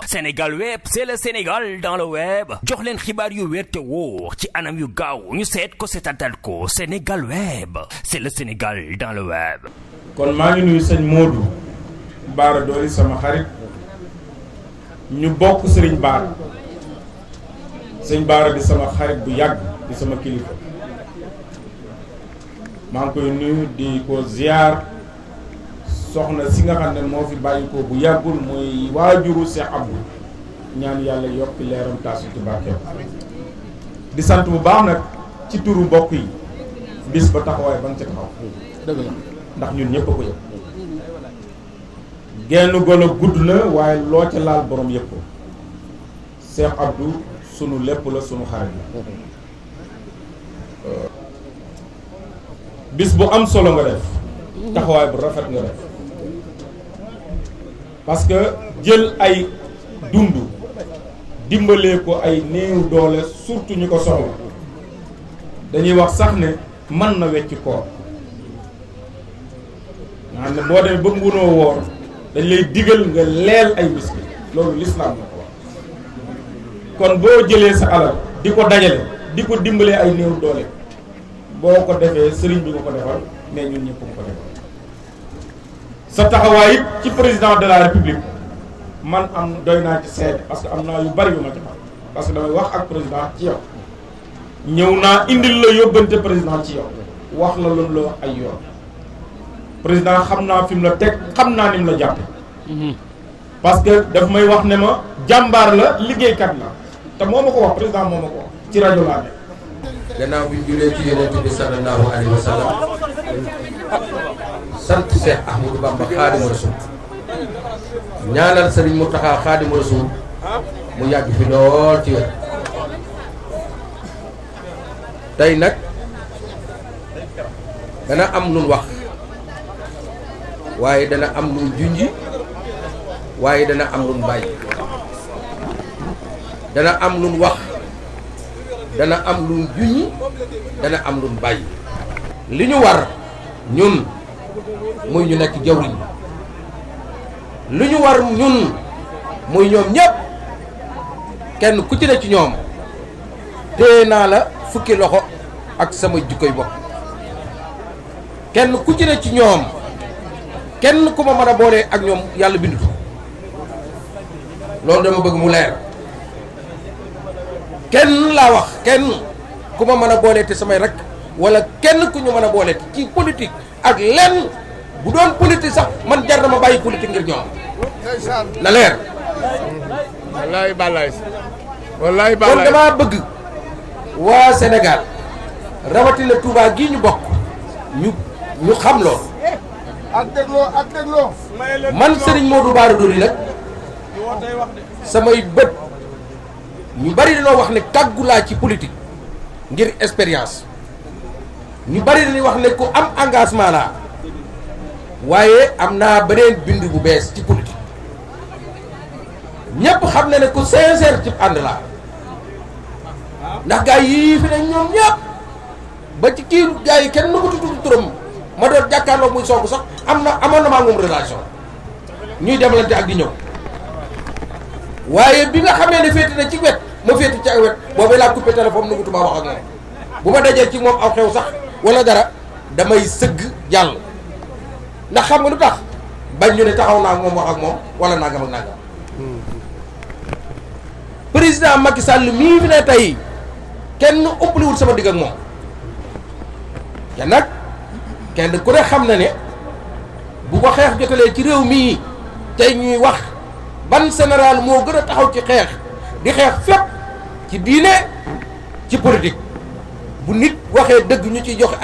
Sénégal Web, c'est le Sénégal dans le web jox leen xibaar yu wér te wóor ci anam yu gaaw ñu seet ko seetatal ko Sénégal Web, c'est le Sénégal dans le web. kon maa ngi nuyu sëñ Modou Bara Dolly sama xarit ñu bokk Serigne Bara sëñ Bara di sama xarit bu yàgg di sama kilifa maa ngi koy nuyu di ko ziar soxna si nga xam ne moo fi bàyyi ko bu yàggul mooy waajuru Cheikh Abdou ñaan yàlla yokk leeram taasu ci barkeem di sant bu baax nag ci turu mbokk yi bis ba taxawaay ba nga ci taxaw dëgg la ndax ñun ñëpp a ko yëpp genn golo gudd na waaye loo ca laal borom yëpp ko Cheikh Abdou sunu lépp la sunu xarit la bis bu am solo nga def taxawaay bu rafet nga def parce que jël ay dund dimbalee ko ay néew doole surtout ñu ko soxla dañuy wax sax ne mën na wecc koor nga xam ne boo demee ba ngunoo woor dañ lay digal nga leel ay miskin loolu lislaam na ko wax kon boo jëlee sa alal di ko dajale di ko dimbalee ay néew doole boo ko defee sëriñ bi nga ko defal mais ñun ñëpp nga ko defal sa taxawaay it ci président de la république man am doy naa ci seede parce que am naa yu bari yu ma ci xam parce que damay wax ak président ci yow ñëw naa indil la yóbbante président ci yow wax la loolu la wax ay yoon président xam naa fi mu la teg xam naa ni mu la jàppe parce que daf may wax ne ma jàmbaar la liggéeykat la te moo ma ko wax président moo ma ko wax ci rajo laa ne gannaaw bi ñu julee ci yonent bi sallallahu alayhi wa sallam sant Cheikh Ahmadou Bamba Xaadimu Rasuul ñaanal Serigne Mountakha Xaadimu Rasuul mu yàgg fi lool ci wér tey nag dana am lu wax waaye dana am lu junji waaye dana am lu bàyyi dana am lu wax dana am lu junji dana am lu bàyyi li ñu war ñun muy ñu nekk jawriñ li ñu war ñun muy ñoom ñëpp kenn ku ci ne ci ñoom téye naa la fukki loxo ak sama jikkoy bopp kenn ku ci ne ci ñoom kenn ku ma mën a boole ak ñoom yàlla bindutu loolu dama bëgg mu leer kenn laa wax kenn ku ma mën a boole te samay rek wala kenn ku ñu mën a boole ci politique ak lenn bu doon politique sax man jar na ma bàyyi politique ngir ñoom na leer. wallaay balaay wallaay balaay kon damaa bëgg waa Sénégal rawatina Touba gii ñu bokk ñu xam loolu. ak dégloo man Serigne Modou Bara Dolly nag samay bët ñu bari dañoo wax ne kàggu laa ci politique ngir expérience ñu bari dañuy wax ne ku am engagement laa waaye am naa beneen bind bu bees ci politique ñëpp xam na ne ku sincère ci ànd laa ndax gaa yii fi ne ñoom ñëpp ba ci kii gaa yi kenn nu ko tudd turam ma doon jàkkaarloo muy soogu sax amoon na maa moom relation ñuy demlante ak di ñëw waaye bi nga xamee ne féete na ci wet ma féete ci ak wet boobu laa coupé téléphone nu ngutuma wax ak moom bu ma dajee ci moom aw xew sax wala dara damay sëgg jàll ndax xam nga lu tax bañ ñu ne taxaw naa ak moom wax ak moom wala nangam ak nangam président Macky Sall mii fi ne tey kenn ëppaliwul sama digg ak moom te nag kenn ku ne xam na ne bu ko xeex jotalee ci réew mii tey ñuy wax ban général moo gën a taxaw ci xeex di xeex fépp ci diine ci politique bu nit waxee dëgg ñu ci joxe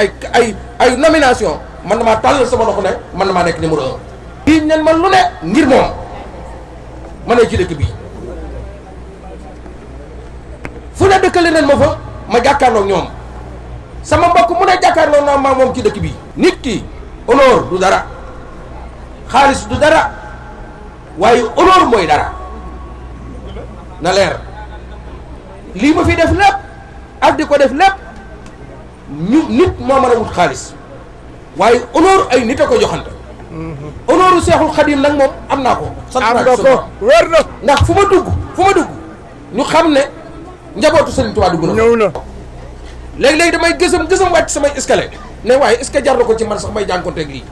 ay nomination man na maa tàllal sama loxo ne man na maa nekk numéro 1. bii nen man lu ne ngir moom ma ne ci dëkk bii fu ne dëkkale nen ma fa ma jàkkaarloog ñoom sama mbokk mu ne jàkkaarloog naa maa moom ci dëkk bii. nit ki honneur du dara xaalis du dara waaye honneur mooy dara na leer lii ma fi def lépp ak di ko def lépp nit moo mën a wut xaalis waaye honneur ay nit a ko joxante honoru Seexul Xadim nag moom am naa ko. sant am naa nga ko wér na. ndax fu ma dugg ñu xam ne njabootu Serigne Touba dugg na. ñëw na. léegi-léegi damay gësam wàcc samay escalier ne waaye est-ce que jar na ko ci man sax may jànkonteeg lii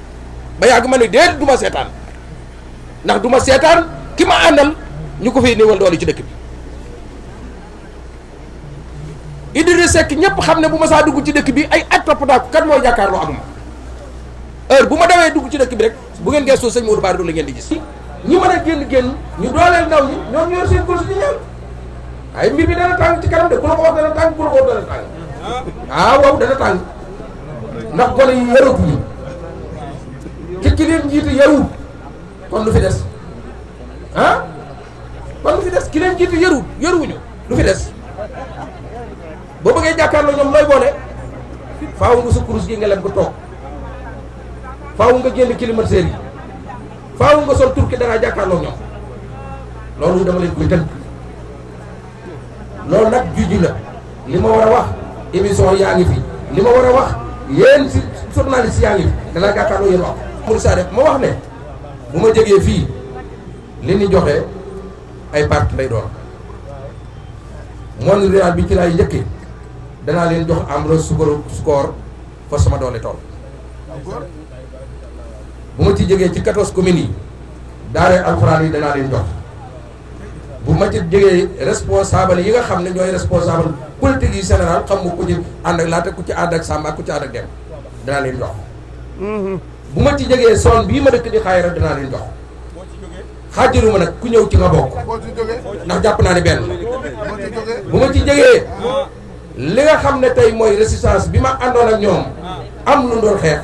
ba yàgg ma ne déet du ma seetaan ndax du ma seetaan ki ma àndal ñu ko fiy néewal doole ci dëkk bi. Idrissa Seck ñëpp xam ne bu ma saa dugg ci dëkk bi ay at topp naa ko kat mooy jàkkaarloo ak ma heure bu ma demee dugg ci dëkk bi rek bu ngeen gëstoo sëñ Modou Bara Dolly la ngeen di gis. ñi mën a génn ñu dooleel ndaw ñi ñoom ñoo seen course di ñaan ay mbir bi dana tàng ci kanam de ku la ko wax dana tàng ku la ko wax dana tàng waaw dana tàng ndax gone yi yaratuñu ki leen jiite yaruwul kon lu fi des kon lu fi des ki leen jiite yaruwuñu lu fi des boo bëggee jàkkaarloo ñoom looy boole faaw nga sa kurus gi nga lem ko toog faaw nga génn climatiseur yi faaw nga sol turki danaa jàkkaarloo ñoom loolu dama leen koy tënk loolu nag juju la li ma war a wax émission yaa ngi fi li ma war a wax yéen si journaliste yaa ngi fi danaa jàkkaarloo yéen wax Mourou Sa def ma wax ne bu ma jógee fii li ñu joxe ay parti lay doon monde rural bi ci laay njëkkee danaa leen jox am score fa sama doole tool bu ma ci jógee ci 14 communes yi daara alxuraan yi danaa leen jox bu ma ci jógee responsable yi nga xam ne ñooy responsable politique yi général xam nga ku ci ànd ak laata ku ci ànd ak Samba ku ci ànd ak dem danaa leen jox bu ma ci jógee zone bii ma dëkk di xaayara danaa leen jox xaajalu ma nag ku ñëw ci nga bokk ndax jàpp naa ne benn bu ma ci jógee li nga xam ne tey mooy résistance bi ma àndoon ak ñoom am lu doon xeex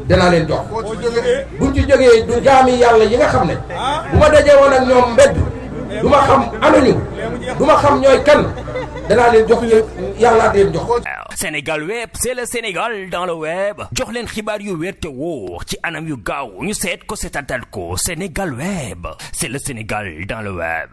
danaa leen jox buñ ci jógee du jaami yàlla yi nga xam ne bu ma dajee woon ak ñoom mbedd du ma xam anañu du ma xam ñooy kan danaa leen jox yàllaa leen jox. Sénégal web c'est le Sénégal dans le web jox leen xibaar yu wér te wóor ci anam yu gaaw ñu seet ko seetatal ko Sénégal web c'est le Sénégal dans le web.